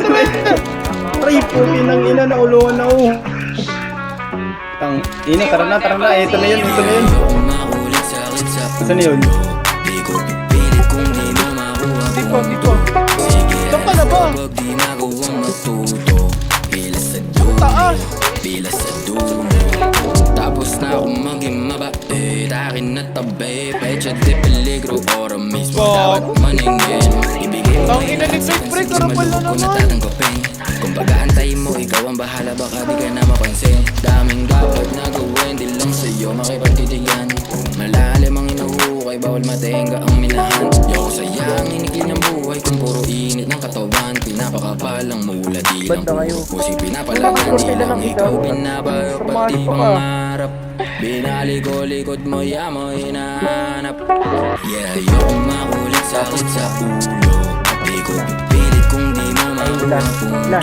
Aray, puti ng ina, nauluan na ako. Ina, tara na. Ito na yun. Saan na yun? Dito. Saan ka na ba? Taas. Tapos na akong maging mabait, akin na tabi, pecha de peligro, ora mismo dapat maningin. Ibigay mo Ang ina ni Fake Pre, karapal na naman. tatanggapin. Kung pag-aantayin mo, ikaw ang bahala, baka di ka na mapansin. Daming dapat na gawin, di lang sa'yo makipagtitigan. Malalim ang inuhukay, bawal matenga ang minahan. Yoko sayang, inikli ng buhay, kung puro init ng katawan. Pinapakapalang mula di lang puro pusi, pinapalagan di lang ikaw. Pinapayo pati pangarap, binaligo-likod mo, mo hinahanap. Yeah, ayokong makulit sakit sa ulo, di ko pipilit kung di mo makuha punto.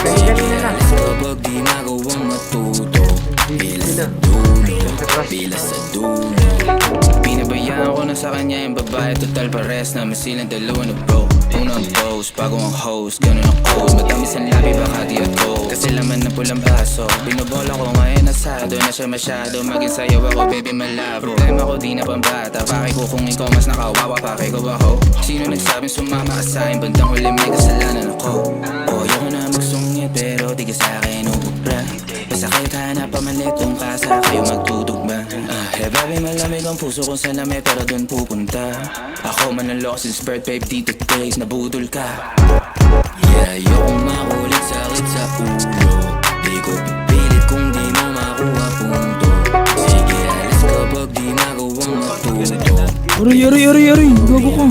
Sige, alis kapag di magawang matuto. Bilas sa dulo. Pinabayaan ko na sa kanya yung babae, total pares namin silang dalawa na bro. Unang post, bago ang host, ganun ang code. Matamis ang labi, baka di ako kasi laman na pulang baso. Binobola ko ngayon, nasado na siya masyado. Maging sayaw ako, baby malabo. Problema ko di na pambata, pake ko kung ikaw mas nakawawa, pake ko ako. Sino nagsabing sumama ka sa'kin, bandang huli may kasalanan ako. O ayoko na magsungit, pero di ka sa'kin ubra. Basta kayo hanap pamanitong kasa, kayo magtutugma. Baby malamig ang puso kung saan na may pero dun pupunta. Ako man ang lost in spirit, babe, dito days nabudol ka. Yeah, ayokong makulit sakit sa ulo, di ko pipilit kung di mo makuha punto. Sige, alis kapag di magawang matuto. Aray, gago ko.